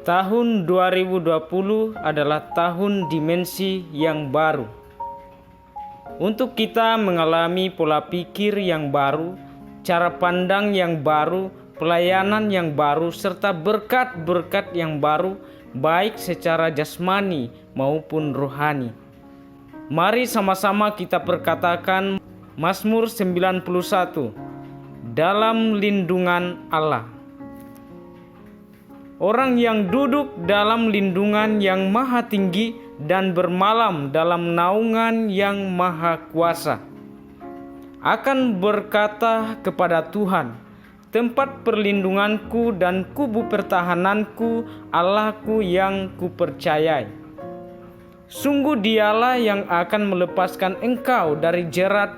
Tahun 2020 adalah tahun dimensi yang baru. Untuk kita mengalami pola pikir yang baru, cara pandang yang baru, pelayanan yang baru, serta berkat-berkat yang baru, baik secara jasmani maupun rohani. Mari sama-sama kita perkatakan Mazmur 91, dalam lindungan Allah. Orang yang duduk dalam lindungan yang maha tinggi dan bermalam dalam naungan yang maha kuasa akan berkata kepada Tuhan, tempat perlindunganku dan kubu pertahananku, Allahku yang kupercayai. Sungguh dialah yang akan melepaskan engkau dari jerat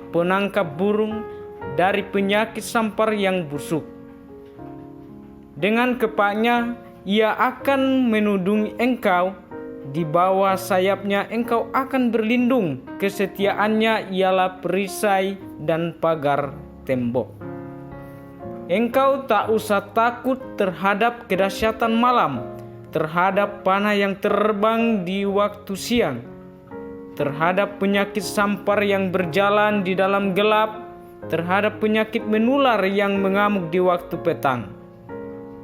penangkap burung, dari penyakit sampar yang busuk. Dengan kepaknya ia akan menudungi engkau, di bawah sayapnya engkau akan berlindung, kesetiaannya ialah perisai dan pagar tembok. Engkau tak usah takut terhadap kedahsyatan malam, terhadap panah yang terbang di waktu siang, terhadap penyakit sampar yang berjalan di dalam gelap, terhadap penyakit menular yang mengamuk di waktu petang.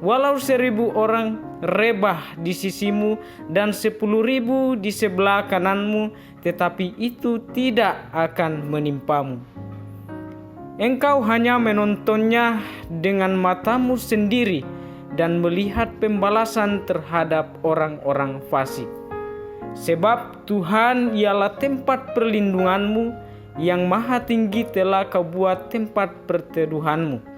Walau 1.000 orang rebah di sisimu dan 10.000 di sebelah kananmu, tetapi itu tidak akan menimpamu. Engkau hanya menontonnya dengan matamu sendiri dan melihat pembalasan terhadap orang-orang fasik. Sebab Tuhan ialah tempat perlindunganmu, yang maha tinggi telah kau buat tempat perteduhanmu.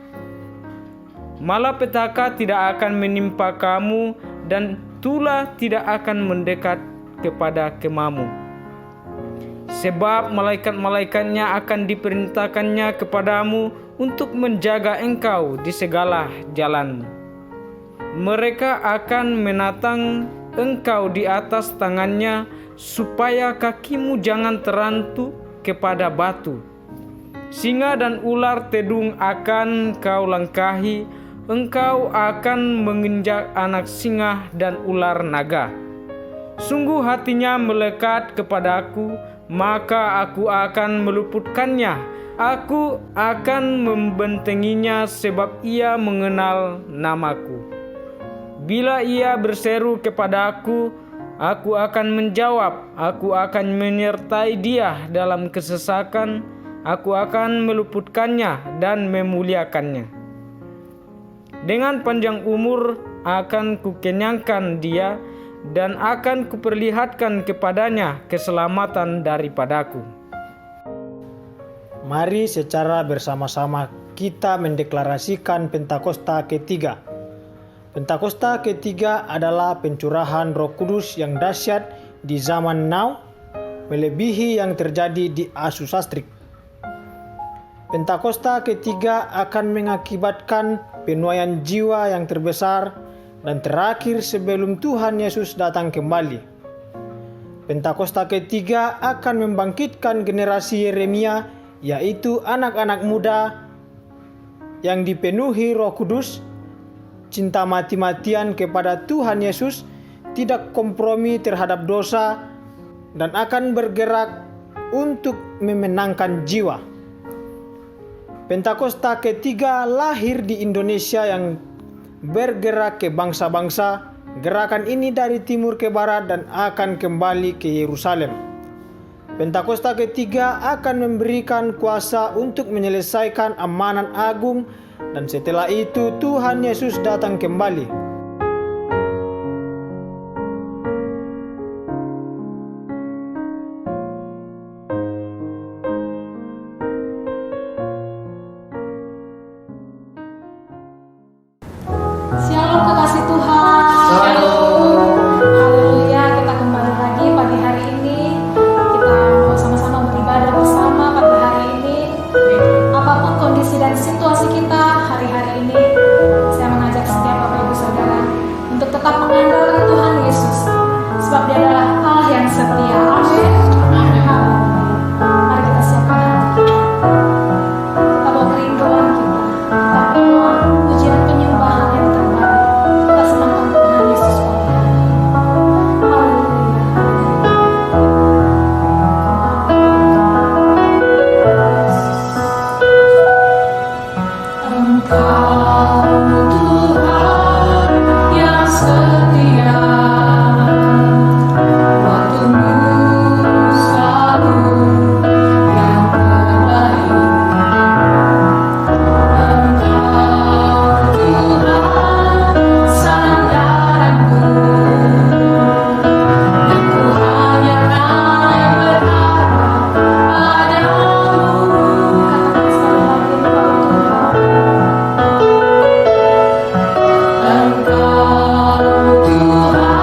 Malapetaka tidak akan menimpa kamu dan tulah tidak akan mendekat kepada kemahmu. Sebab malaikat-malaikatnya akan diperintahkannya kepadamu untuk menjaga engkau di segala jalanmu. Mereka akan menatang engkau di atas tangannya, supaya kakimu jangan terantuk kepada batu. Singa dan ular tedung akan kau langkahi, engkau akan menginjak anak singa dan ular naga. Sungguh hatinya melekat kepadaku, maka aku akan meluputkannya. Aku akan membentenginya sebab ia mengenal namaku. Bila ia berseru kepadaku, aku akan menjawab. Aku akan menyertai dia dalam kesesakan. Aku akan meluputkannya dan memuliakannya. Dengan panjang umur akan kukenyangkan dia, dan akan kuperlihatkan kepadanya keselamatan daripadaku. Mari secara bersama-sama kita mendeklarasikan Pentakosta ketiga. Pentakosta ketiga adalah pencurahan Roh Kudus yang dahsyat di zaman now, melebihi yang terjadi di Asusastrik. Pentakosta ketiga akan mengakibatkan penuaian jiwa yang terbesar dan terakhir sebelum Tuhan Yesus datang kembali. Pentakosta ketiga akan membangkitkan generasi Yeremia, yaitu anak-anak muda yang dipenuhi Roh Kudus, cinta mati-matian kepada Tuhan Yesus, tidak kompromi terhadap dosa, dan akan bergerak untuk memenangkan jiwa. Pentakosta ketiga lahir di Indonesia yang bergerak ke bangsa-bangsa. Gerakan ini dari timur ke barat dan akan kembali ke Yerusalem. Pentakosta ketiga akan memberikan kuasa untuk menyelesaikan amanat agung, dan setelah itu Tuhan Yesus datang kembali. Shalom kekasih Tuhan. Haleluya, kita kembali lagi pagi hari ini. Kita mau sama-sama beribadah bersama pada hari ini. Apapun kondisi dan situasi kita hari-hari ini, saya mengajak setiap Bapak Ibu Saudara untuk tetap mengandalkan Tuhan Yesus, sebab Dia adalah Allah yang setia. Amin. Haleluya. Mari kita siapkan hati kita. Kita bawa kerinduan kita. Kita bawa pujian penyembahan yang terbaik. Kita senangkan Tuhan Yesus. Engkau Tuhan yang setia, waktu-Mu selalu yang terbaik. Engkau Tuhan sandaranku, dan ku hanya akan berharap padamu. Katakan sekali lagi, Engkau Tuhan. Engkau Tuhan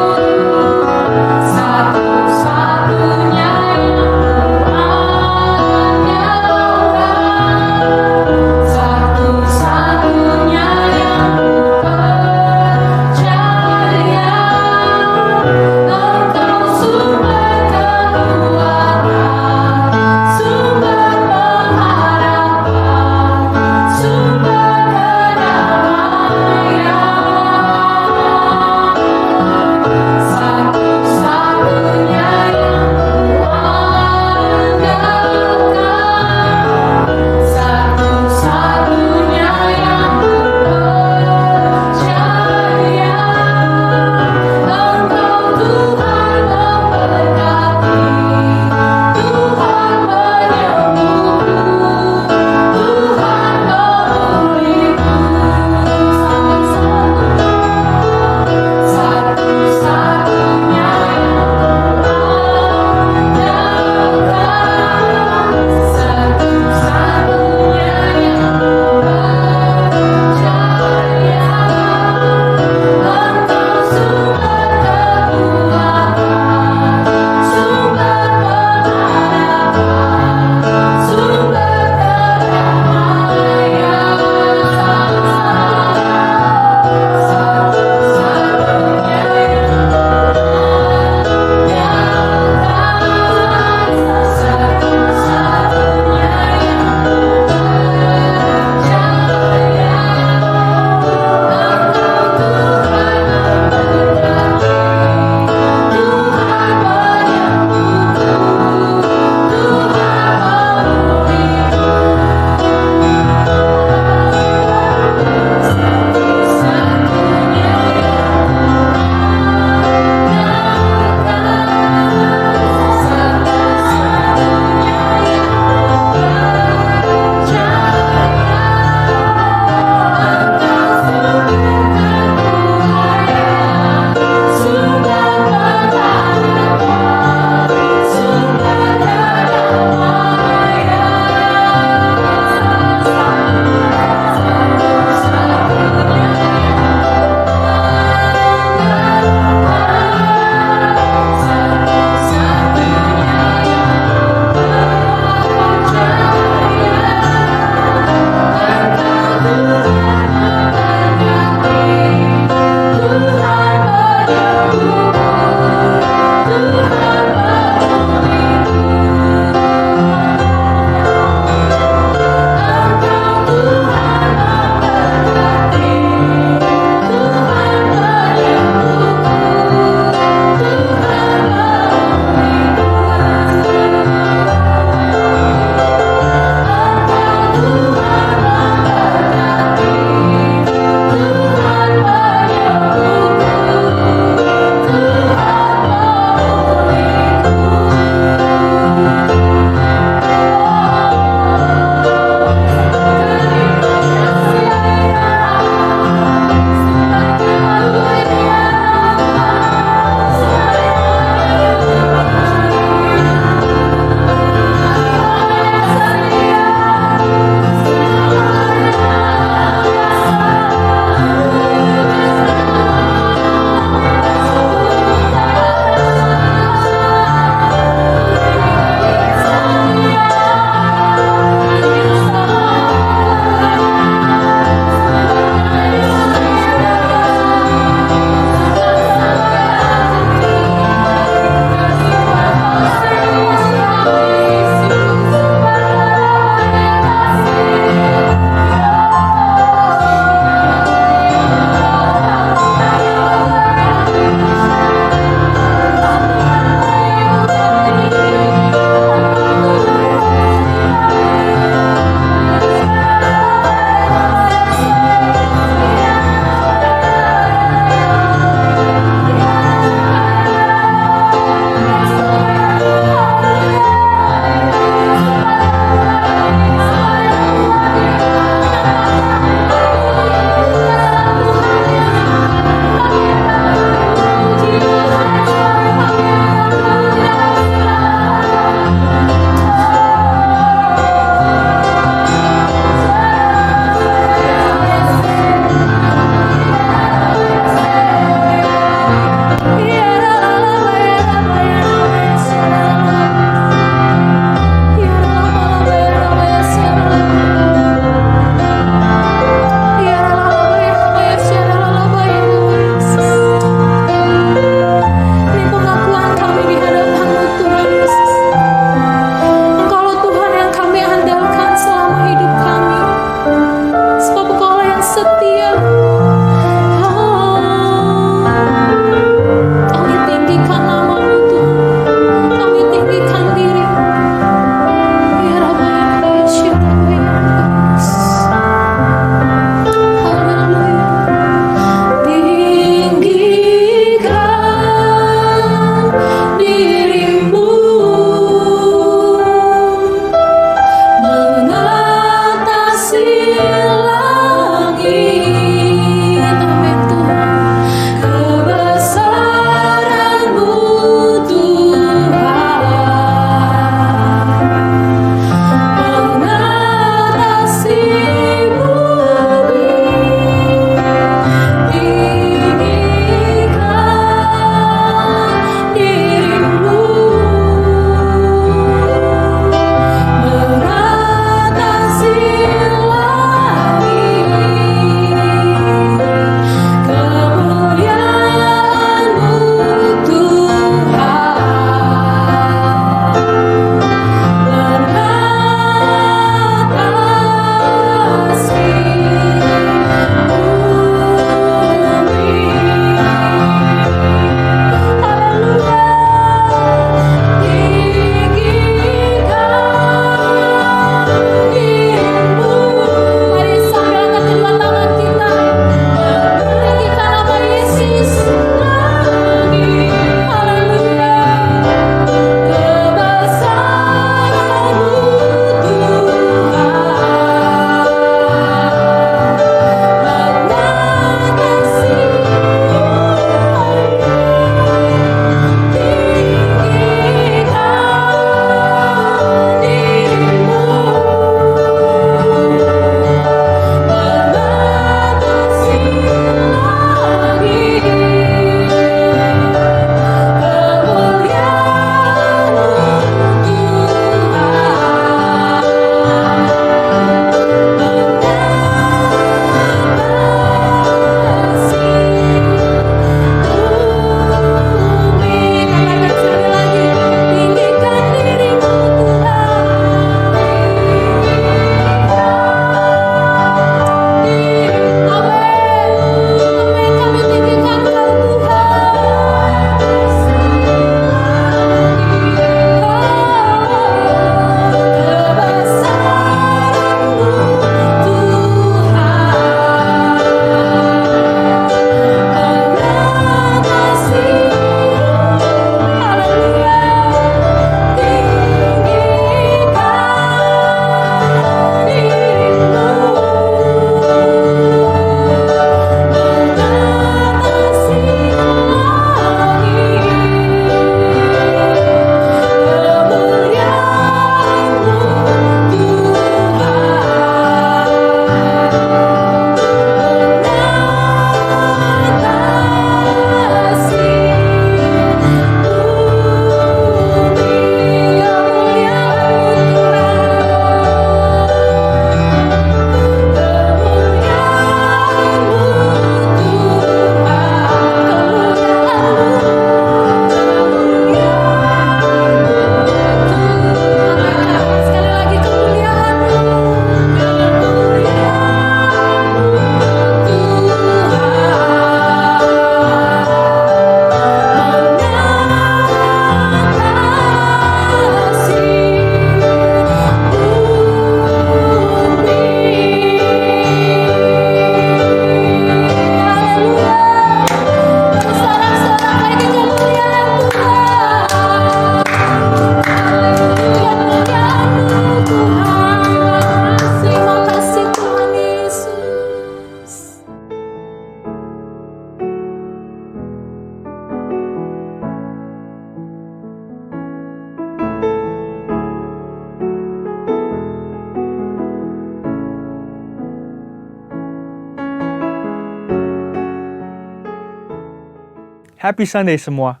Happy Sunday semua.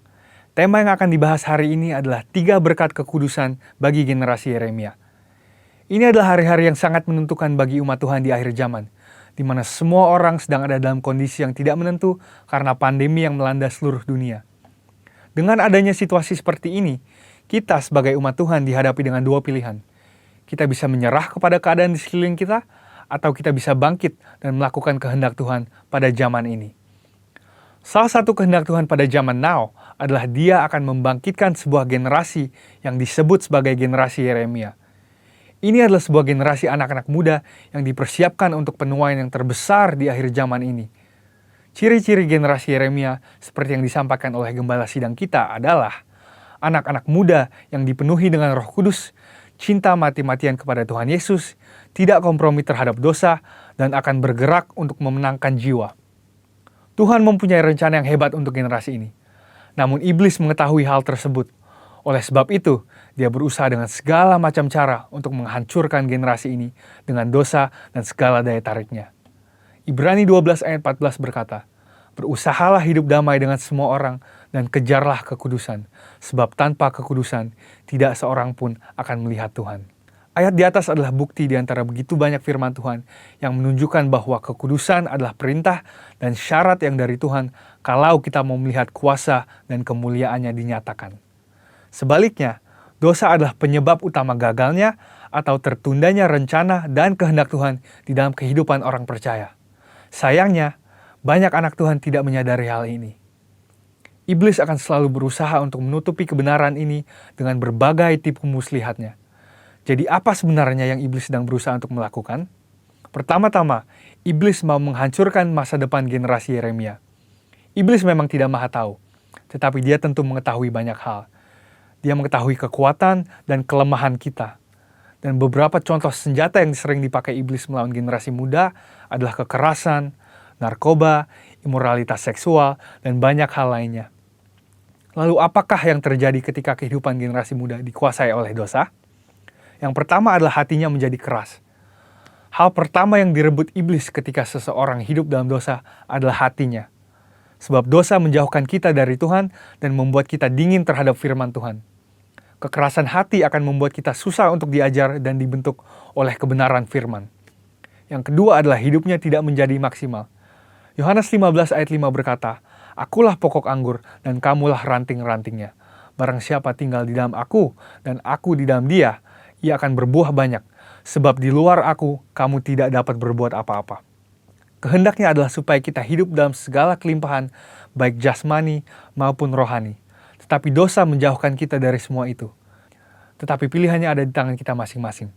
Tema yang akan dibahas hari ini adalah 3 berkat kekudusan bagi generasi Yeremia. Ini adalah hari-hari yang sangat menentukan bagi umat Tuhan di akhir zaman, di mana semua orang sedang ada dalam kondisi yang tidak menentu karena pandemi yang melanda seluruh dunia. Dengan adanya situasi seperti ini, kita sebagai umat Tuhan dihadapi dengan 2 pilihan. Kita bisa menyerah kepada keadaan di sekeliling kita, atau kita bisa bangkit dan melakukan kehendak Tuhan pada zaman ini. Salah satu kehendak Tuhan pada zaman now adalah Dia akan membangkitkan sebuah generasi yang disebut sebagai generasi Yeremia. Ini adalah sebuah generasi anak-anak muda yang dipersiapkan untuk penuaian yang terbesar di akhir zaman ini. Ciri-ciri generasi Yeremia seperti yang disampaikan oleh gembala sidang kita adalah anak-anak muda yang dipenuhi dengan Roh Kudus, cinta mati-matian kepada Tuhan Yesus, tidak kompromi terhadap dosa, dan akan bergerak untuk memenangkan jiwa. Tuhan mempunyai rencana yang hebat untuk generasi ini. Namun iblis mengetahui hal tersebut. Oleh sebab itu, dia berusaha dengan segala macam cara untuk menghancurkan generasi ini dengan dosa dan segala daya tariknya. Ibrani 12 ayat 14 berkata, "Berusahalah hidup damai dengan semua orang dan kejarlah kekudusan, sebab tanpa kekudusan tidak seorang pun akan melihat Tuhan." Ayat di atas adalah bukti di antara begitu banyak firman Tuhan yang menunjukkan bahwa kekudusan adalah perintah dan syarat yang dari Tuhan kalau kita mau melihat kuasa dan kemuliaannya dinyatakan. Sebaliknya, dosa adalah penyebab utama gagalnya atau tertundanya rencana dan kehendak Tuhan di dalam kehidupan orang percaya. Sayangnya, banyak anak Tuhan tidak menyadari hal ini. Iblis akan selalu berusaha untuk menutupi kebenaran ini dengan berbagai tipu muslihatnya. Jadi apa sebenarnya yang iblis sedang berusaha untuk melakukan? Pertama-tama, iblis mau menghancurkan masa depan generasi Yeremia. Iblis memang tidak maha tahu, tetapi dia tentu mengetahui banyak hal. Dia mengetahui kekuatan dan kelemahan kita. Dan beberapa contoh senjata yang sering dipakai iblis melawan generasi muda adalah kekerasan, narkoba, imoralitas seksual, dan banyak hal lainnya. Lalu apakah yang terjadi ketika kehidupan generasi muda dikuasai oleh dosa? Yang pertama adalah hatinya menjadi keras. Hal pertama yang direbut iblis ketika seseorang hidup dalam dosa adalah hatinya. Sebab dosa menjauhkan kita dari Tuhan dan membuat kita dingin terhadap firman Tuhan. Kekerasan hati akan membuat kita susah untuk diajar dan dibentuk oleh kebenaran firman. Yang kedua adalah hidupnya tidak menjadi maksimal. Yohanes 15 ayat 5 berkata, "Akulah pokok anggur dan kamulah ranting-rantingnya. Barang siapa tinggal di dalam aku dan aku di dalam dia, ia akan berbuah banyak, sebab di luar aku, kamu tidak dapat berbuat apa-apa." Kehendaknya adalah supaya kita hidup dalam segala kelimpahan, baik jasmani maupun rohani. Tetapi dosa menjauhkan kita dari semua itu. Tetapi pilihannya ada di tangan kita masing-masing.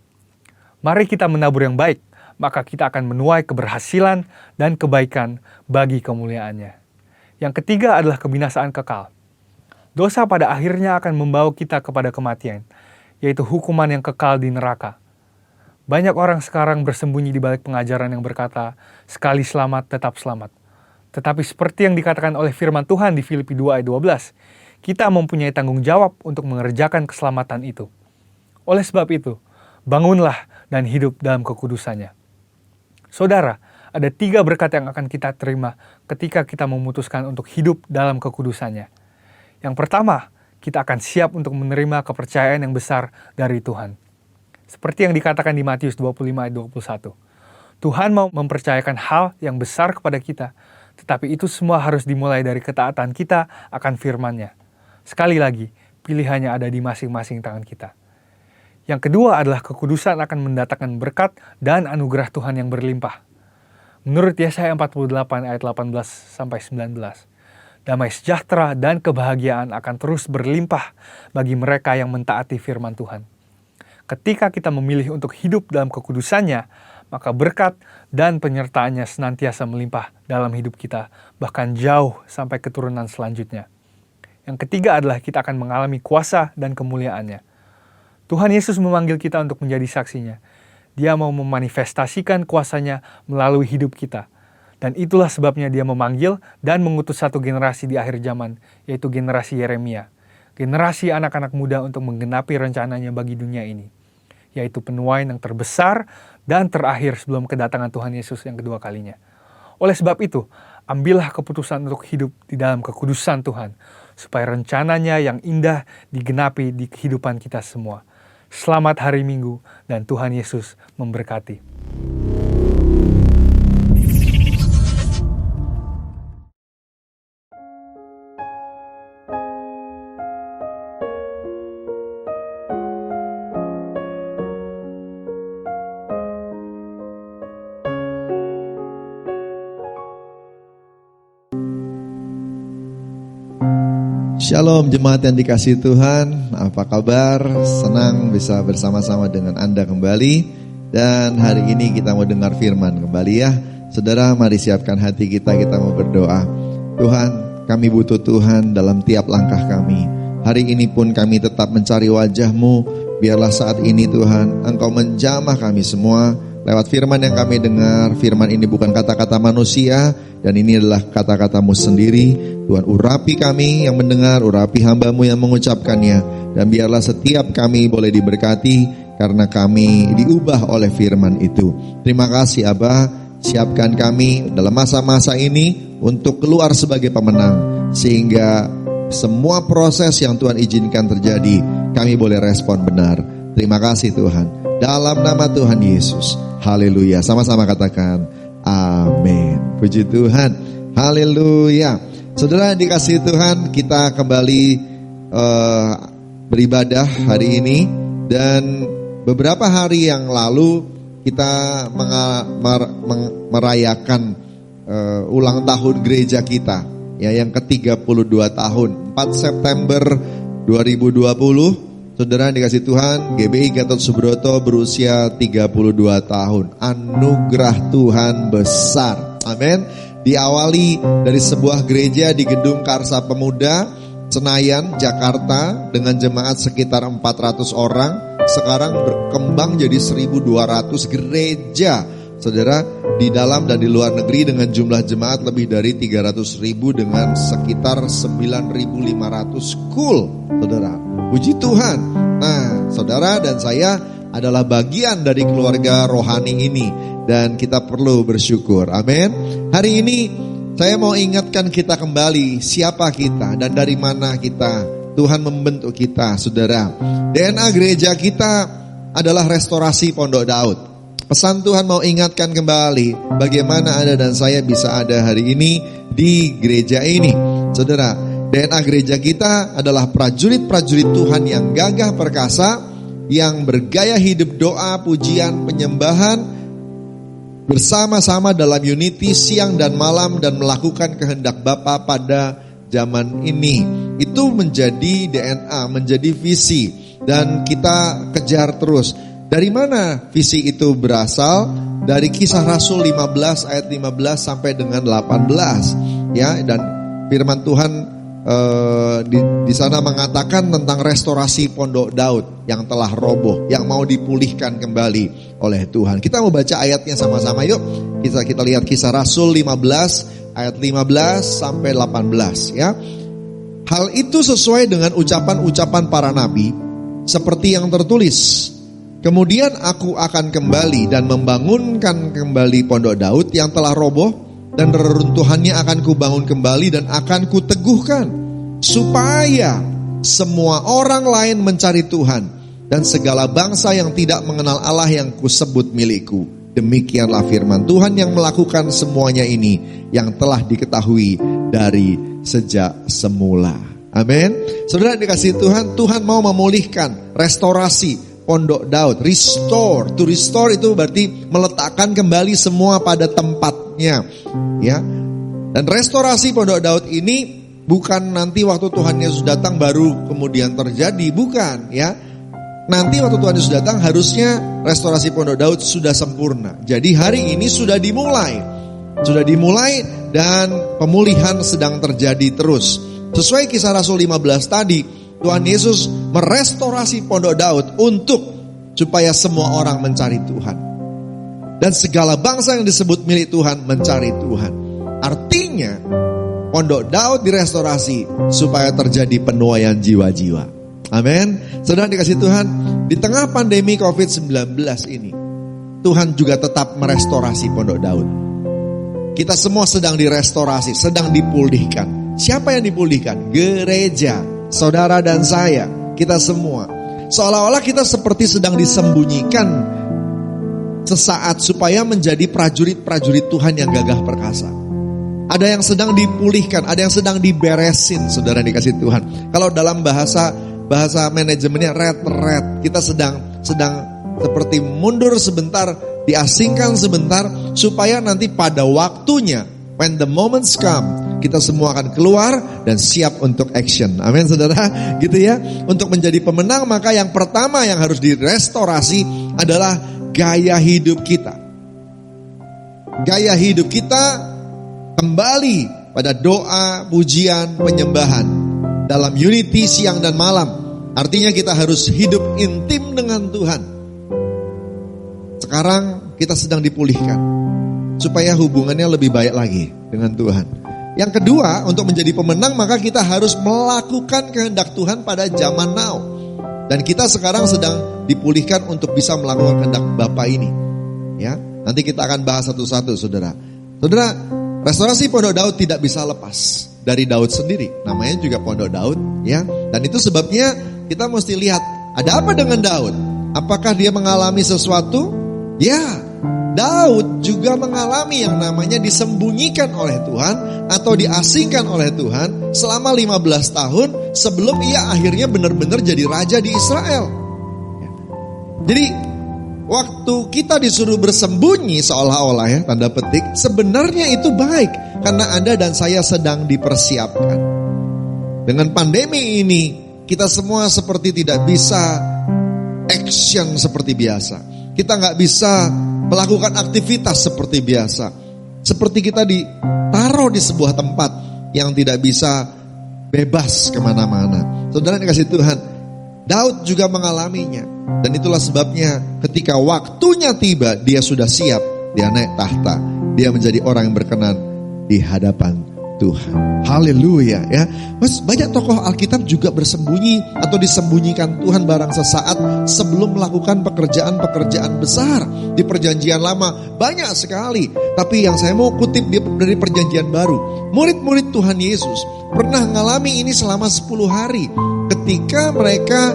Mari kita menabur yang baik, maka kita akan menuai keberhasilan dan kebaikan bagi kemuliaannya. Yang ketiga adalah kebinasaan kekal. Dosa pada akhirnya akan membawa kita kepada kematian, yaitu hukuman yang kekal di neraka. Banyak orang sekarang bersembunyi di balik pengajaran yang berkata, sekali selamat tetap selamat. Tetapi seperti yang dikatakan oleh firman Tuhan di Filipi 2 ayat 12, kita mempunyai tanggung jawab untuk mengerjakan keselamatan itu. Oleh sebab itu, bangunlah dan hidup dalam kekudusannya. Saudara, ada 3 berkat yang akan kita terima ketika kita memutuskan untuk hidup dalam kekudusannya. Yang pertama, kita akan siap untuk menerima kepercayaan yang besar dari Tuhan. Seperti yang dikatakan di Matius 25 ayat 21. Tuhan mau mempercayakan hal yang besar kepada kita, tetapi itu semua harus dimulai dari ketaatan kita akan firman-Nya. Sekali lagi, pilihannya ada di masing-masing tangan kita. Yang kedua adalah kekudusan akan mendatangkan berkat dan anugerah Tuhan yang berlimpah. Menurut Yesaya 48 ayat 18-19, damai sejahtera dan kebahagiaan akan terus berlimpah bagi mereka yang mentaati firman Tuhan. Ketika kita memilih untuk hidup dalam kekudusannya, maka berkat dan penyertaannya senantiasa melimpah dalam hidup kita, bahkan jauh sampai keturunan selanjutnya. Yang ketiga adalah kita akan mengalami kuasa dan kemuliaannya. Tuhan Yesus memanggil kita untuk menjadi saksinya. Dia mau memanifestasikan kuasanya melalui hidup kita. Dan itulah sebabnya dia memanggil dan mengutus satu generasi di akhir zaman, yaitu generasi Yeremia. Generasi anak-anak muda untuk menggenapi rencananya bagi dunia ini, yaitu penuaian yang terbesar dan terakhir sebelum kedatangan Tuhan Yesus yang kedua kalinya. Oleh sebab itu, ambillah keputusan untuk hidup di dalam kekudusan Tuhan, supaya rencananya yang indah digenapi di kehidupan kita semua. Selamat hari Minggu, dan Tuhan Yesus memberkati. Shalom jemaat yang dikasihi Tuhan, apa kabar? Senang bisa bersama-sama dengan Anda kembali. Dan hari ini kita mau dengar firman kembali ya. Saudara, mari siapkan hati kita mau berdoa. Tuhan, kami butuh Tuhan dalam tiap langkah kami. Hari ini pun kami tetap mencari wajah-Mu. Biarlah saat ini Tuhan, Engkau menjamah kami semua lewat firman yang kami dengar. Firman ini bukan kata-kata manusia, dan ini adalah kata-kata-Mu sendiri. Tuhan, urapi kami yang mendengar, urapi hamba-Mu yang mengucapkannya. Dan biarlah setiap kami boleh diberkati, karena kami diubah oleh firman itu. Terima kasih Abah, siapkan kami dalam masa-masa ini untuk keluar sebagai pemenang. Sehingga semua proses yang Tuhan izinkan terjadi, kami boleh respon benar. Terima kasih Tuhan. Dalam nama Tuhan Yesus. Haleluya. Sama-sama katakan amin. Puji Tuhan. Haleluya. Saudara dikasihi Tuhan, kita kembali beribadah hari ini. Dan beberapa hari yang lalu kita merayakan ulang tahun gereja kita, ya, yang ke-32 tahun. 4 September 2020. Saudara dikasih Tuhan, GBI Gatot Subroto berusia 32 tahun. Anugerah Tuhan besar. Amin. Diawali dari sebuah gereja di Gedung Karsa Pemuda, Senayan, Jakarta, dengan jemaat sekitar 400 orang. Sekarang berkembang jadi 1.200 gereja. Saudara, di dalam dan di luar negeri dengan jumlah jemaat lebih dari 300.000 dengan sekitar 9.500 school. Saudara, puji Tuhan. Nah, saudara dan saya adalah bagian dari keluarga rohani ini, dan kita perlu bersyukur. Amin. Hari ini saya mau ingatkan kita kembali siapa kita dan dari mana kita. Tuhan membentuk kita, saudara. DNA gereja kita adalah restorasi Pondok Daud. Pesan Tuhan mau ingatkan kembali bagaimana Anda dan saya bisa ada hari ini di gereja ini. Saudara, DNA gereja kita adalah prajurit-prajurit Tuhan yang gagah perkasa, yang bergaya hidup doa, pujian, penyembahan, bersama-sama dalam unity siang dan malam, dan melakukan kehendak Bapa pada zaman ini. Itu menjadi DNA, menjadi visi, dan kita kejar terus. Dari mana visi itu berasal? Dari Kisah Rasul 15 ayat 15 sampai dengan 18, ya. Dan firman Tuhan di sana mengatakan tentang restorasi Pondok Daud yang telah roboh, yang mau dipulihkan kembali oleh Tuhan. Kita mau baca ayatnya sama-sama yuk. Kita lihat Kisah Rasul 15 ayat 15 sampai 18, ya. Hal itu sesuai dengan ucapan-ucapan para nabi, seperti yang tertulis. Kemudian aku akan kembali dan membangunkan kembali Pondok Daud yang telah roboh, dan reruntuhannya akan kubangun kembali dan akan kuteguhkan, supaya semua orang lain mencari Tuhan, dan segala bangsa yang tidak mengenal Allah yang kusebut milikku. Demikianlah firman Tuhan yang melakukan semuanya ini, yang telah diketahui dari sejak semula. Amin. Saudara dikasihi Tuhan, Tuhan mau memulihkan, restorasi Pondok Daud. Restore, to restore itu berarti meletakkan kembali semua pada tempatnya, ya. Dan restorasi Pondok Daud ini bukan nanti waktu Tuhan Yesus datang baru kemudian terjadi, bukan, ya. Nanti waktu Tuhan Yesus datang harusnya restorasi Pondok Daud sudah sempurna. Jadi hari ini sudah dimulai dan pemulihan sedang terjadi terus. Sesuai Kisah Rasul 15 tadi, Tuhan Yesus merestorasi Pondok Daud supaya semua orang mencari Tuhan. Dan segala bangsa yang disebut milik Tuhan mencari Tuhan. Artinya Pondok Daud direstorasi supaya terjadi penuaian jiwa-jiwa. Amin. Saudara dikasih Tuhan, di tengah pandemi COVID-19 ini, Tuhan juga tetap merestorasi Pondok Daud. Kita semua sedang direstorasi, sedang dipulihkan. Siapa yang dipulihkan? Gereja, saudara dan saya, kita semua. Seolah-olah kita seperti sedang disembunyikan sesaat supaya menjadi prajurit-prajurit Tuhan yang gagah perkasa. Ada yang sedang dipulihkan, ada yang sedang diberesin, saudara dikasih Tuhan. Kalau dalam bahasa manajemennya retret, kita sedang seperti mundur sebentar, diasingkan sebentar, supaya nanti pada waktunya, when the moments come, kita semua akan keluar dan siap untuk action. Amin saudara, gitu ya. Untuk menjadi pemenang, maka yang pertama yang harus direstorasi adalah gaya hidup kita. Gaya hidup kita kembali pada doa, pujian, penyembahan dalam unity siang dan malam. Artinya kita harus hidup intim dengan Tuhan. Sekarang kita sedang dipulihkan supaya hubungannya lebih baik lagi dengan Tuhan. Yang kedua, untuk menjadi pemenang maka kita harus melakukan kehendak Tuhan pada zaman now. Dan kita sekarang sedang dipulihkan untuk bisa melakukan kehendak Bapa ini. Ya, nanti kita akan bahas satu-satu, saudara. Saudara, restorasi Pondok Daud tidak bisa lepas dari Daud sendiri. Namanya juga Pondok Daud, ya. Dan itu sebabnya kita mesti lihat, ada apa dengan Daud? Apakah dia mengalami sesuatu? Ya, Daud juga mengalami yang namanya disembunyikan oleh Tuhan atau diasingkan oleh Tuhan selama 15 tahun sebelum ia akhirnya benar-benar jadi raja di Israel. Jadi waktu kita disuruh bersembunyi seolah-olah ya, tanda petik, sebenarnya itu baik karena Anda dan saya sedang dipersiapkan. Dengan pandemi ini kita semua seperti tidak bisa action seperti biasa. Kita gak bisa melakukan aktivitas seperti biasa. Seperti kita ditaruh di sebuah tempat yang tidak bisa bebas kemana-mana. Saudara dikasih Tuhan, Daud juga mengalaminya. Dan itulah sebabnya ketika waktunya tiba, dia sudah siap, dia naik tahta. Dia menjadi orang yang berkenan di hadapan Tuhan. Haleluya ya. Mas, banyak tokoh Alkitab juga bersembunyi atau disembunyikan Tuhan barang sesaat sebelum melakukan pekerjaan-pekerjaan besar. Di perjanjian lama banyak sekali. Tapi yang saya mau kutip dari perjanjian baru, murid-murid Tuhan Yesus pernah mengalami ini selama 10 hari. Ketika mereka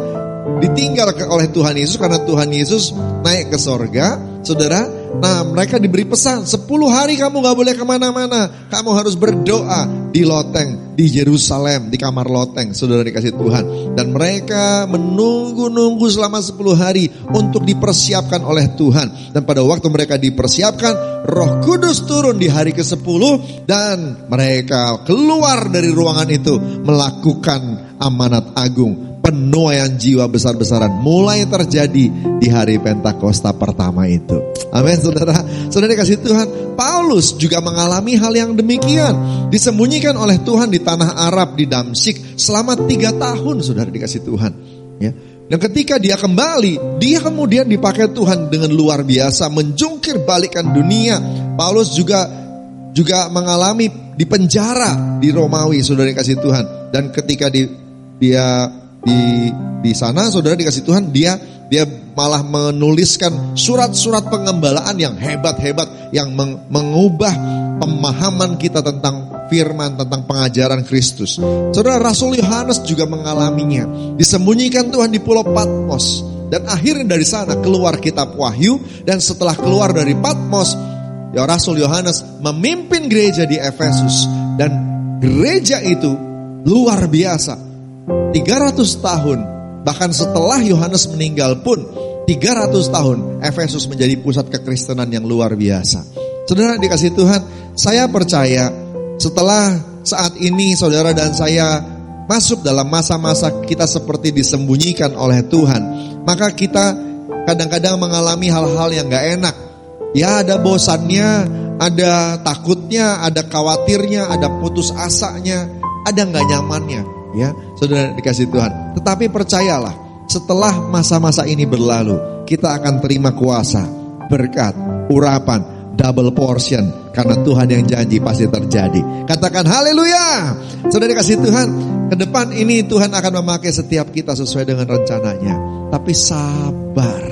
ditinggal oleh Tuhan Yesus karena Tuhan Yesus naik ke sorga, saudara. Nah, mereka diberi pesan 10 hari kamu gak boleh kemana-mana. Kamu harus berdoa di loteng, di Yerusalem, di kamar loteng, saudara dikasih Tuhan. Dan mereka menunggu-nunggu selama 10 hari untuk dipersiapkan oleh Tuhan. Dan pada waktu mereka dipersiapkan, Roh Kudus turun di hari ke-10 dan mereka keluar dari ruangan itu melakukan amanat agung. Penuaian jiwa besar-besaran mulai terjadi di hari Pentakosta pertama itu. Amin saudara. Saudara dikasih Tuhan, Paulus juga mengalami hal yang demikian. Disembunyikan oleh Tuhan di tanah Arab, di Damsyik selama 3 tahun, saudara dikasih Tuhan. Ya. Dan ketika dia kembali, dia kemudian dipakai Tuhan dengan luar biasa, menjungkir balikkan dunia. Paulus juga mengalami di penjara di Romawi, saudara dikasih Tuhan. Dan ketika dia di sana, saudara dikasih Tuhan, dia malah menuliskan surat-surat pengembalaan yang hebat-hebat yang mengubah pemahaman kita tentang firman, tentang pengajaran Kristus. Saudara, Rasul Yohanes juga mengalaminya. Disembunyikan Tuhan di Pulau Patmos dan akhirnya dari sana keluar kitab Wahyu. Dan setelah keluar dari Patmos, ya Rasul Yohanes memimpin gereja di Efesus. Dan gereja itu luar biasa. 300 tahun, bahkan setelah Yohanes meninggal pun 300 tahun Efesus menjadi pusat kekristenan yang luar biasa. Saudara dikasih Tuhan, saya percaya setelah saat ini saudara dan saya masuk dalam masa-masa kita seperti disembunyikan oleh Tuhan, maka kita kadang-kadang mengalami hal-hal yang gak enak. Ya, ada bosannya, ada takutnya, ada khawatirnya, ada putus asanya, ada gak nyamannya. Ya, saudara dikasih Tuhan. Tetapi percayalah, setelah masa-masa ini berlalu, kita akan terima kuasa, berkat, urapan, double portion. Karena Tuhan yang janji pasti terjadi. Katakan haleluya. Saudara dikasih Tuhan, ke depan ini Tuhan akan memakai setiap kita sesuai dengan rencananya. Tapi sabar.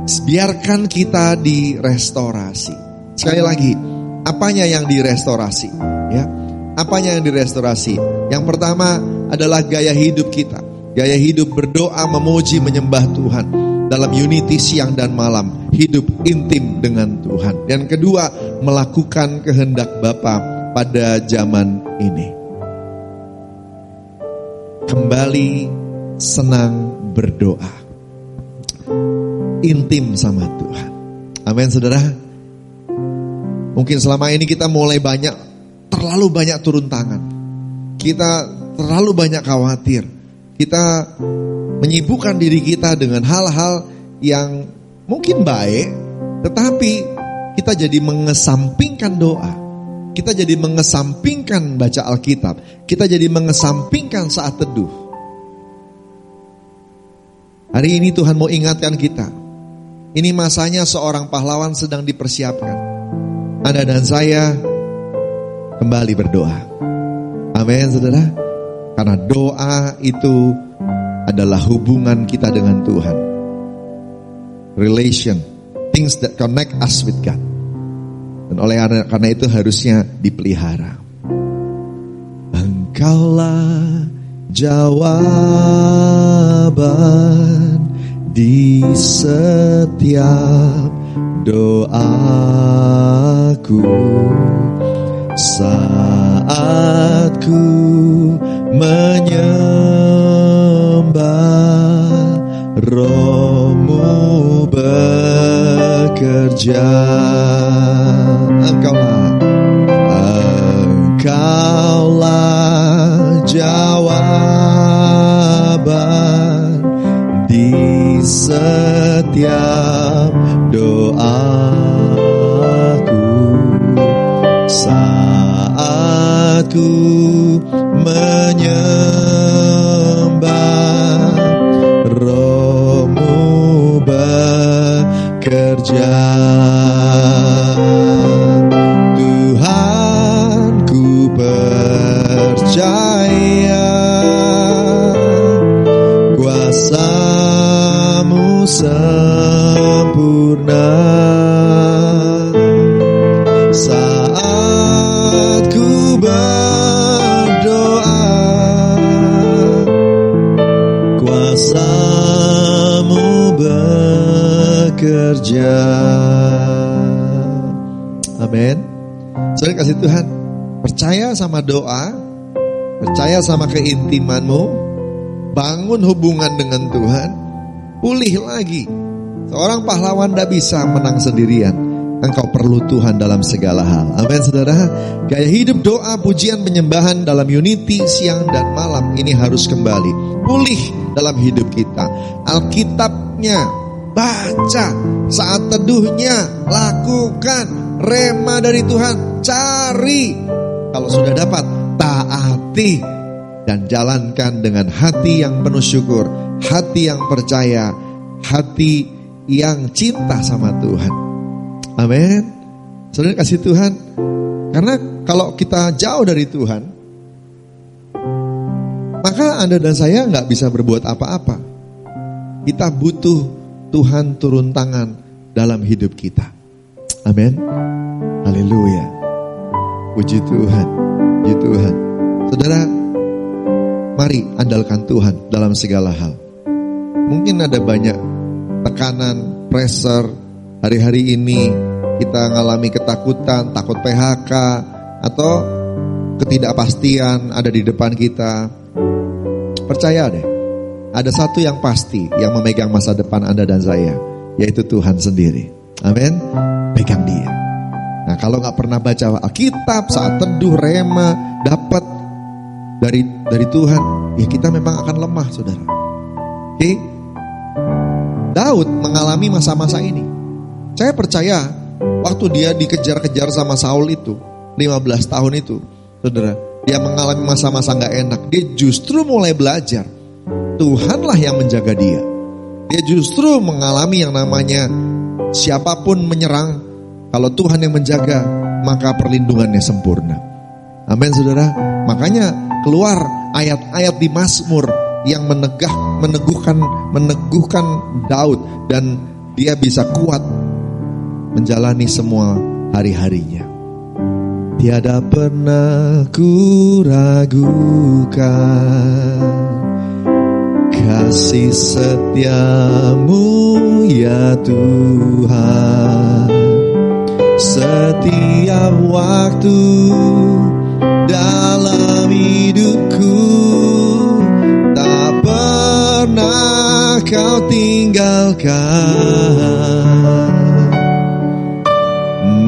Biarkan kita direstorasi. Sekali lagi, apanya yang direstorasi? Ya, apanya yang direstorasi? Yang pertama adalah gaya hidup kita. Gaya hidup berdoa, memuji, menyembah Tuhan dalam unity siang dan malam, hidup intim dengan Tuhan. Dan kedua, melakukan kehendak Bapa pada zaman ini. Kembali senang berdoa, intim sama Tuhan. Amin, saudara. Mungkin selama ini kita terlalu banyak turun tangan. Kita terlalu banyak khawatir. Kita menyibukkan diri kita dengan hal-hal yang mungkin baik, tetapi kita jadi mengesampingkan doa. Kita jadi mengesampingkan baca Alkitab. Kita jadi mengesampingkan saat teduh. Hari ini Tuhan mau ingatkan kita. Ini masanya seorang pahlawan sedang dipersiapkan. Anda dan saya kembali berdoa. Amin, saudara. Karena doa itu adalah hubungan kita dengan Tuhan. Relation, things that connect us with God. Dan karena itu harusnya dipelihara. Engkaulah jawaban di setiap doaku, saat ku menyembah, Roh-Mu bekerja. Engkaulah jawaban di setiap doaku, saat ku menyembah, Roh-Mu bekerja. Tuhan, ku percaya kuasa-Mu sempurna. Saat ku berdoa, kuasa-Mu bekerja. Amin. Saudara kasih Tuhan, percaya sama doa, percaya sama keintimanmu, bangun hubungan dengan Tuhan, pulih lagi. Seorang pahlawan tidak bisa menang sendirian. Engkau perlu Tuhan dalam segala hal. Amin, saudara. Gaya hidup doa, pujian, penyembahan dalam unity siang dan malam ini harus kembali pulih dalam hidup kita. Alkitabnya baca, saat teduhnya lakukan, rema dari Tuhan cari. Kalau sudah dapat, taati dan jalankan dengan hati yang penuh syukur, hati yang percaya, hati yang cinta sama Tuhan. Amin. Saudara kasih Tuhan, karena kalau kita jauh dari Tuhan, maka Anda dan saya gak bisa berbuat apa-apa. Kita butuh Tuhan turun tangan dalam hidup kita. Amin. Haleluya. Puji Tuhan, puji Tuhan. Saudara, mari andalkan Tuhan dalam segala hal. Mungkin ada banyak tekanan, pressure. Hari-hari ini kita mengalami ketakutan, takut PHK, atau ketidakpastian ada di depan kita. Percaya deh, ada satu yang pasti yang memegang masa depan Anda dan saya, yaitu Tuhan sendiri. Amin. Pegang Dia. Nah, kalau gak pernah baca Alkitab, saat teduh, rema, dapat dari Tuhan, ya kita memang akan lemah, saudara. Oke? Daud mengalami masa-masa ini. Saya percaya waktu dia dikejar-kejar sama Saul itu, 15 tahun itu, saudara, dia mengalami masa-masa gak enak. Dia justru mulai belajar, Tuhanlah yang menjaga dia. Dia justru mengalami yang namanya siapapun menyerang, kalau Tuhan yang menjaga, maka perlindungannya sempurna. Amin, saudara. Makanya keluar ayat-ayat di Mazmur yang meneguhkan Daud dan dia bisa kuat menjalani semua hari-harinya. Tiada pernah ku ragukan kasih setiamu ya Tuhan. Setiap waktu dalam hidupku tak pernah kau tinggalkan.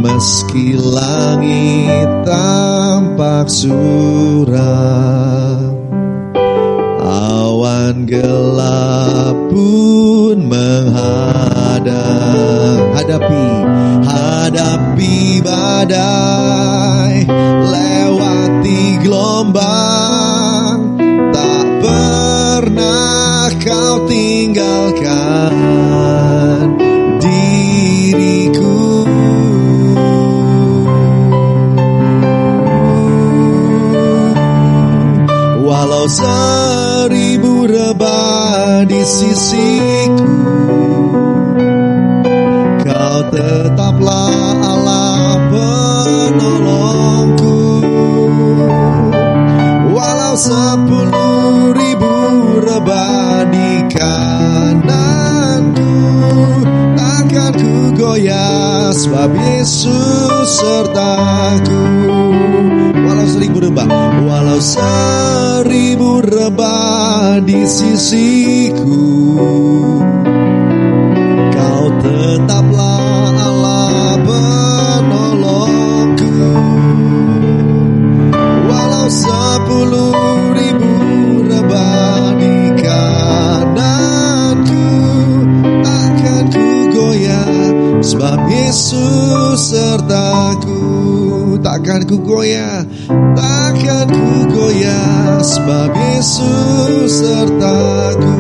Meski langit tampak suram, awan gelap pun hadapi badai, lewati gelombang, tak pernah kau tinggalkan diriku. Walau 1000 rebah di sisiku, kau tetaplah Allah penolongku. Walau 10.000 rebah di kananku, takkan ku goyah sebab Yesus sertaku. Walau 1000 rebah, walau 1000 rebah di sisiku, kau tetaplah Allah penolongku. Walau 10.000 rebah di kananku, takkan ku goyah sebab Yesus sertaku. Takkan ku goyah, takkan ku goyah sebab Yesus sertaku.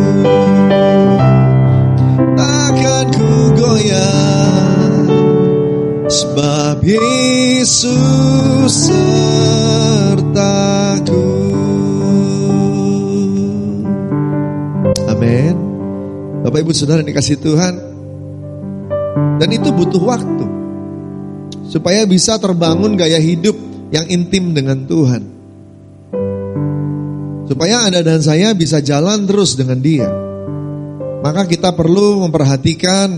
Takkan ku goyah sebab Yesus sertaku. Amin. Bapak Ibu Saudara yang dikasihi Tuhan, dan itu butuh waktu supaya bisa terbangun gaya hidup yang intim dengan Tuhan, supaya Anda dan saya bisa jalan terus dengan Dia. Maka kita perlu memperhatikan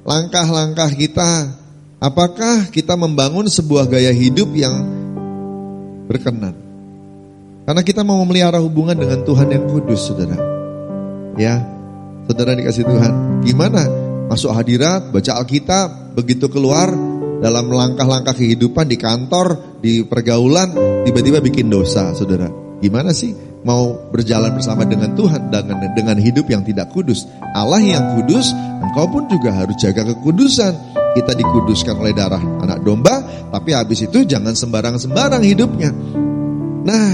langkah-langkah kita. Apakah kita membangun sebuah gaya hidup yang berkenan? Karena kita mau memelihara hubungan dengan Tuhan yang kudus, saudara. Ya, saudara dikasih Tuhan. Gimana? Masuk hadirat, baca Alkitab, begitu keluar dalam langkah-langkah kehidupan di kantor, di pergaulan, tiba-tiba bikin dosa, saudara. Gimana sih mau berjalan bersama dengan Tuhan dengan hidup yang tidak kudus? Allah yang kudus, engkau pun juga harus jaga kekudusan. Kita dikuduskan oleh darah anak domba, tapi habis itu jangan sembarang-sembarang hidupnya. Nah,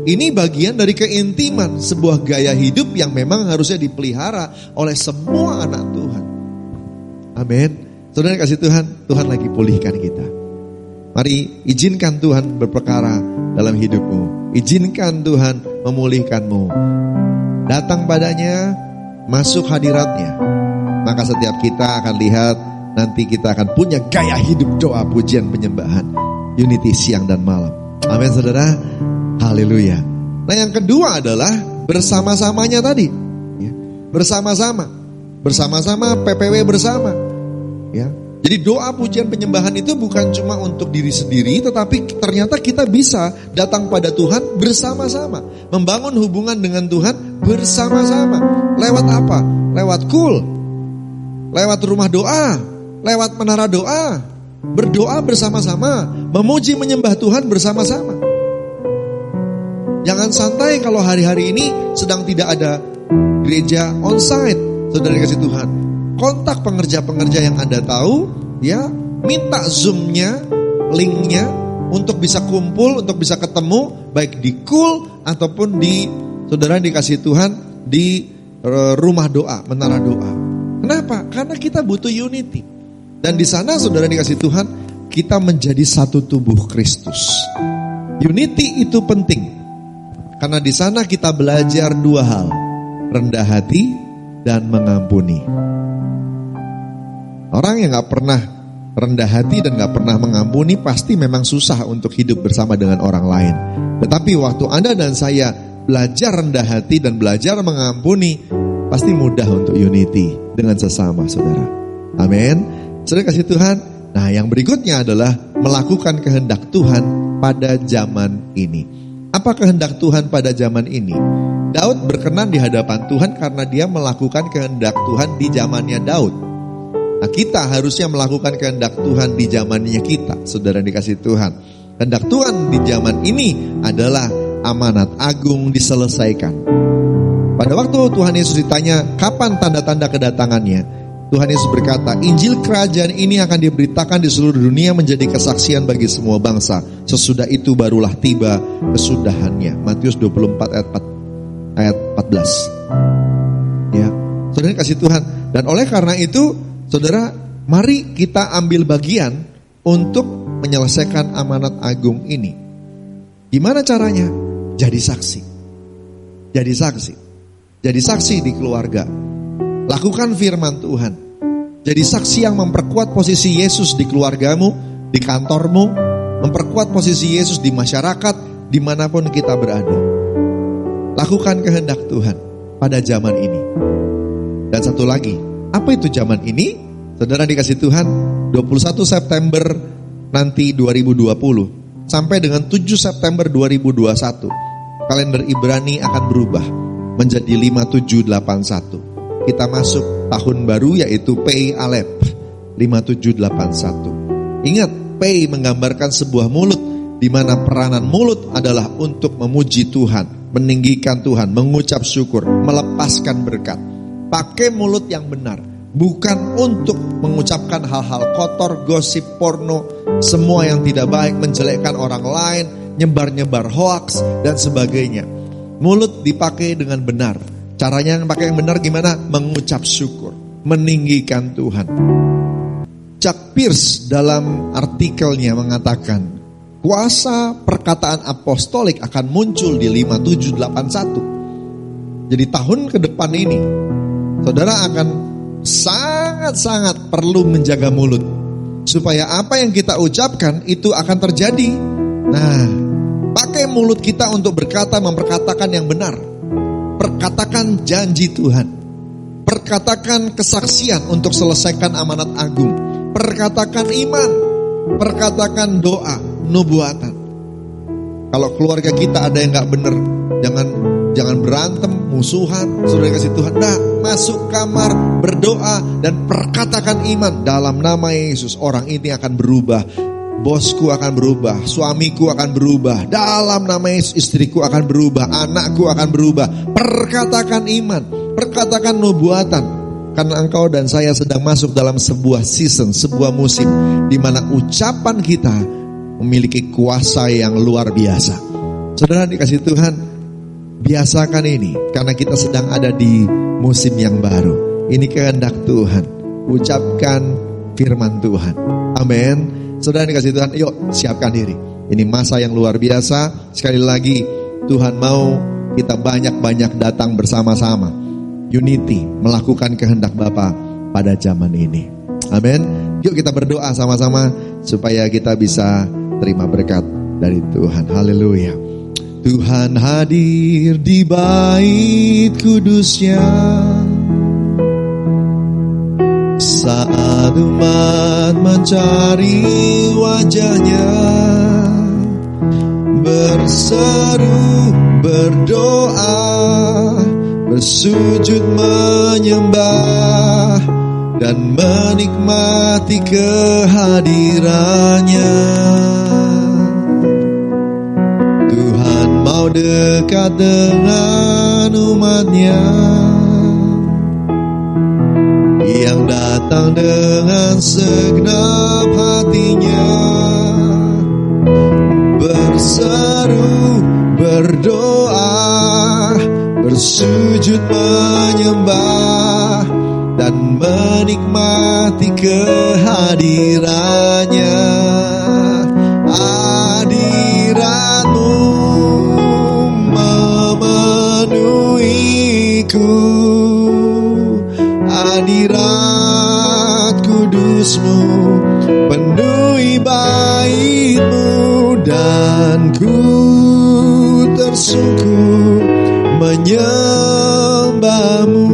ini bagian dari keintiman, sebuah gaya hidup yang memang harusnya dipelihara oleh semua anak Tuhan. Amin. Saudara kasih Tuhan, Tuhan lagi pulihkan kita. Mari izinkan Tuhan berperkara dalam hidupmu. Izinkan Tuhan memulihkanmu. Datang padanya, masuk hadiratnya. Maka setiap kita akan lihat, nanti kita akan punya gaya hidup doa, pujian, penyembahan. Unity siang dan malam. Amin saudara. Haleluya. Nah yang kedua adalah bersama-samanya tadi. Bersama-sama. Bersama-sama, PPW bersama. Ya. Jadi doa, pujian, penyembahan itu bukan cuma untuk diri sendiri, tetapi ternyata kita bisa datang pada Tuhan bersama-sama, membangun hubungan dengan Tuhan bersama-sama. Lewat apa? Lewat kul, lewat rumah doa, lewat menara doa, berdoa bersama-sama, memuji menyembah Tuhan bersama-sama. Jangan santai kalau hari-hari ini sedang tidak ada gereja onsite, saudara kasih Tuhan. Kontak pengerja-pengerja yang Anda tahu, ya, minta Zoom-nya, link-nya untuk bisa kumpul, untuk bisa ketemu, baik di kul ataupun di, saudara dikasih Tuhan, di rumah doa, menara doa. Kenapa? Karena kita butuh unity. Dan di sana, saudara dikasih Tuhan, kita menjadi satu tubuh Kristus. Unity itu penting, karena di sana kita belajar dua hal, rendah hati dan mengampuni. Orang yang gak pernah rendah hati dan gak pernah mengampuni pasti memang susah untuk hidup bersama dengan orang lain. Tetapi waktu Anda dan saya belajar rendah hati dan belajar mengampuni, pasti mudah untuk unity dengan sesama, saudara. Amin. Saudara kasih Tuhan. Nah, yang berikutnya adalah melakukan kehendak Tuhan pada zaman ini. Apa kehendak Tuhan pada zaman ini? Daud berkenan di hadapan Tuhan karena dia melakukan kehendak Tuhan di zamannya Daud. Nah, kita harusnya melakukan kehendak Tuhan di zamannya kita, saudara dikasih Tuhan. Kehendak Tuhan di zaman ini adalah amanat agung diselesaikan. Pada waktu Tuhan Yesus ditanya, kapan tanda-tanda kedatangannya? Tuhan Yesus berkata, Injil kerajaan ini akan diberitakan di seluruh dunia menjadi kesaksian bagi semua bangsa. Sesudah itu barulah tiba kesudahannya. Matius 24 ayat 14. Ya, saudara kasih Tuhan. Dan oleh karena itu, saudara, mari kita ambil bagian untuk menyelesaikan amanat agung ini. Gimana caranya? Jadi saksi. Jadi saksi. Jadi saksi di keluarga. Lakukan firman Tuhan. Jadi saksi yang memperkuat posisi Yesus di keluargamu, di kantormu, memperkuat posisi Yesus di masyarakat, dimanapun kita berada. Lakukan kehendak Tuhan pada zaman ini. Dan satu lagi, apa itu zaman ini? Saudara dikasih Tuhan, 21 September nanti 2020 sampai dengan 7 September 2021, kalender Ibrani akan berubah menjadi 5781. Kita masuk tahun baru yaitu Pei Alep 5781. Ingat, Pei menggambarkan sebuah mulut di mana peranan mulut adalah untuk memuji Tuhan, meninggikan Tuhan, mengucap syukur, melepaskan berkat. Pakai mulut yang benar, bukan untuk mengucapkan hal-hal kotor, gosip, porno, semua yang tidak baik, menjelekkan orang lain, nyebar-nyebar hoaks dan sebagainya. Mulut dipakai dengan benar. Caranya yang pakai yang benar gimana? Mengucap syukur, meninggikan Tuhan. Chuck Pierce dalam artikelnya mengatakan, kuasa perkataan apostolik akan muncul di 5781. Jadi tahun ke depan ini, saudara akan sangat-sangat perlu menjaga mulut. Supaya apa yang kita ucapkan itu akan terjadi. Nah, pakai mulut kita untuk berkata, memperkatakan yang benar. Perkatakan janji Tuhan. Perkatakan kesaksian untuk selesaikan amanat agung. Perkatakan iman. Perkatakan doa, nubuatan. Kalau keluarga kita ada yang gak benar, jangan berantem, musuhan. Saudara kasih Tuhan, nah, masuk kamar, berdoa, dan perkatakan iman. Dalam nama Yesus, orang ini akan berubah. Bosku akan berubah, suamiku akan berubah, dalam nama Yesus istriku akan berubah, anakku akan berubah. Perkatakan iman, perkatakan nubuatan. Karena engkau dan saya sedang masuk dalam sebuah season, sebuah musim di mana ucapan kita memiliki kuasa yang luar biasa. Saudara dikasih Tuhan, biasakan ini karena kita sedang ada di musim yang baru. Ini kehendak Tuhan. Ucapkan firman Tuhan. Amin. Saudara dikasih Tuhan, yuk siapkan diri. Ini masa yang luar biasa. Sekali lagi, Tuhan mau kita banyak-banyak datang bersama-sama. Unity, melakukan kehendak Bapa pada zaman ini. Amin. Yuk kita berdoa sama-sama supaya kita bisa terima berkat dari Tuhan. Haleluya. Tuhan hadir di bait kudusnya. Saat umat mencari wajahnya, berseru, berdoa, bersujud menyembah, dan menikmati kehadirannya. Tuhan mau dekat dengan umatnya yang datang dengan segenap hatinya, berseru, berdoa, bersujud menyembah, dan menikmati kehadirannya. Hadiratmu memenuhiku, hadirat kudus tersungkur menyembahmu.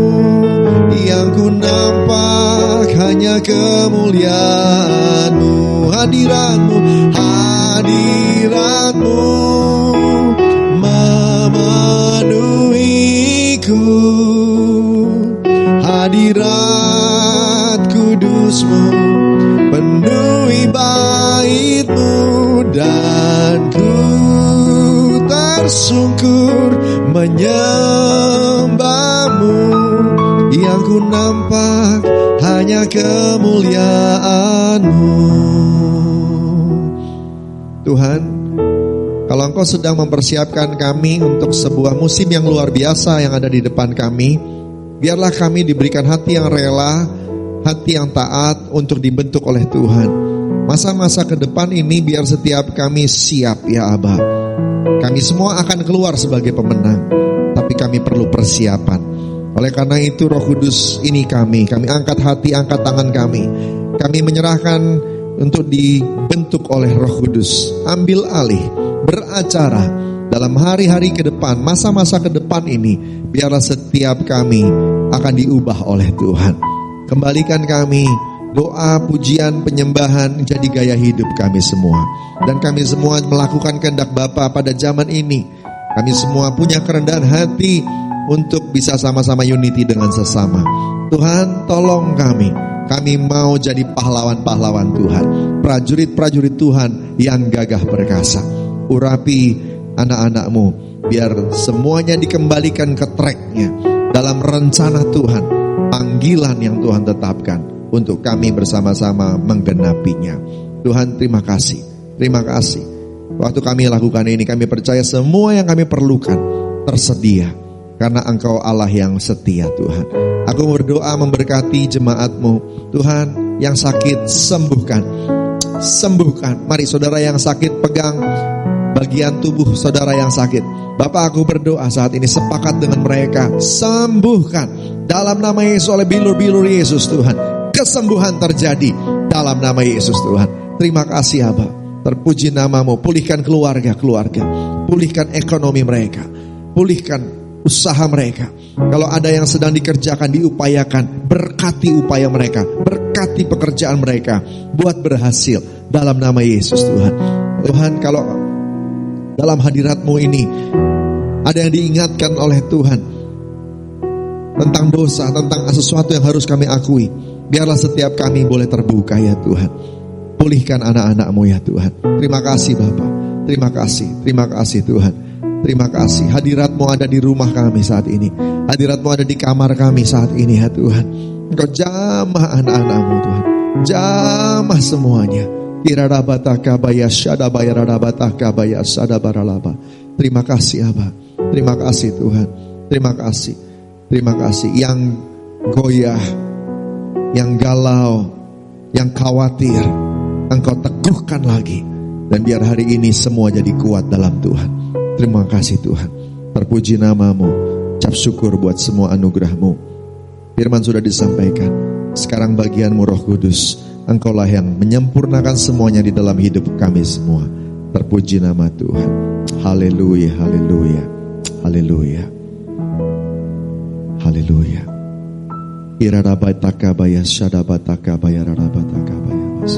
Yang ku nampak hanya kemuliaan-Mu, hadirat-Mu, hadirat-Mu memenuhiku. Hadirat kudus-Mu penuhi bait-Mu, dan ku tersungkur menyembah-Mu. Yang ku nampak hanya kemuliaan-Mu. Tuhan, kalau Engkau sedang mempersiapkan kami untuk sebuah musim yang luar biasa yang ada di depan kami, biarlah kami diberikan hati yang rela, hati yang taat untuk dibentuk oleh Tuhan. Masa-masa ke depan ini biar setiap kami siap ya Aba. Kami semua akan keluar sebagai pemenang, tapi kami perlu persiapan. Oleh karena itu Roh Kudus ini kami angkat hati, angkat tangan kami menyerahkan untuk dibentuk oleh Roh Kudus. Ambil alih, beracara dalam hari-hari ke depan, masa-masa ke depan ini, biarlah setiap kami akan diubah oleh Tuhan. Kembalikan kami, doa, pujian, penyembahan jadi gaya hidup kami semua. Dan kami semua melakukan kehendak Bapa pada zaman ini. Kami semua punya kerendahan hati untuk bisa sama-sama unity dengan sesama. Tuhan, tolong kami. Kami mau jadi pahlawan-pahlawan Tuhan, prajurit-prajurit Tuhan yang gagah perkasa. Urapi anak-anak-Mu, biar semuanya dikembalikan ke tracknya dalam rencana Tuhan, panggilan yang Tuhan tetapkan untuk kami bersama-sama menggenapinya. Tuhan, terima kasih. Terima kasih. Waktu kami lakukan ini, kami percaya semua yang kami perlukan tersedia. Karena Engkau Allah yang setia Tuhan. Aku berdoa memberkati jemaat-Mu. Tuhan, yang sakit sembuhkan. Sembuhkan. Mari saudara yang sakit pegang bagian tubuh saudara yang sakit. Bapak, aku berdoa saat ini sepakat dengan mereka. Sembuhkan. Dalam nama Yesus, oleh bilur-bilur Yesus Tuhan. Kesembuhan terjadi dalam nama Yesus Tuhan. Terima kasih Abah. Terpuji nama-Mu. Pulihkan keluarga-keluarga. Pulihkan ekonomi mereka. Pulihkan usaha mereka. Kalau ada yang sedang dikerjakan, diupayakan, berkati upaya mereka, berkati pekerjaan mereka, buat berhasil dalam nama Yesus Tuhan. Tuhan, kalau dalam hadirat-Mu ini ada yang diingatkan oleh Tuhan tentang dosa, tentang sesuatu yang harus kami akui, biarlah setiap kami boleh terbuka ya Tuhan. Pulihkan anak-anak-Mu ya Tuhan. Terima kasih Bapa. Terima kasih Tuhan. Terima kasih, hadirat-Mu ada di rumah kami saat ini. Hadirat-Mu ada di kamar kami saat ini ya Tuhan. Engkau jamah anak-anak-Mu Tuhan. Jamah semuanya. Kirarabatakabaya syadabaya rarabatakabaya sadabaralaba. Terima kasih Abah. Terima kasih Tuhan. Terima kasih. Terima kasih. Yang goyah, yang galau, yang khawatir, Engkau teguhkan lagi. Dan biar hari ini semua jadi kuat dalam Tuhan. Terima kasih Tuhan. Terpuji nama-Mu. Ucap syukur buat semua anugerah-Mu. Firman sudah disampaikan. Sekarang bagian-Mu Roh Kudus. Engkaulah yang menyempurnakan semuanya di dalam hidup kami semua. Terpuji nama Tuhan. Haleluya, haleluya, haleluya, haleluya. Irarabatakabaya syadabatakabaya rarabatakabaya.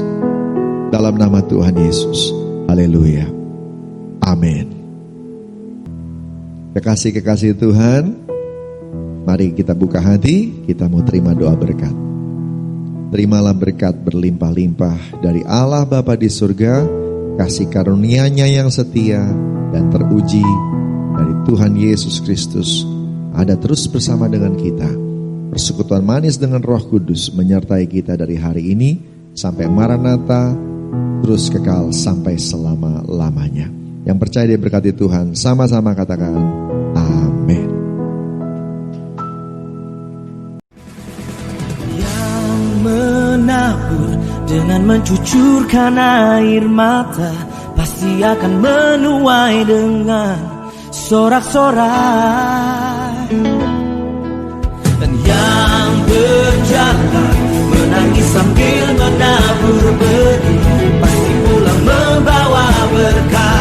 Dalam nama Tuhan Yesus. Haleluya. Amin. Kekasih-kekasih Tuhan, mari kita buka hati, kita mau terima doa berkat. Terimalah berkat berlimpah-limpah dari Allah Bapa di surga, kasih karunia-Nya yang setia dan teruji dari Tuhan Yesus Kristus ada terus bersama dengan kita. Persekutuan manis dengan Roh Kudus menyertai kita dari hari ini sampai Maranatha, terus kekal sampai selama-lamanya. Yang percaya diberkati Tuhan, sama-sama katakan amin. Yang menabur dengan mencucurkan air mata pasti akan menuai dengan sorak-sorai. Dan yang berjalan menangis sambil menabur benih pasti pulang membawa berkah.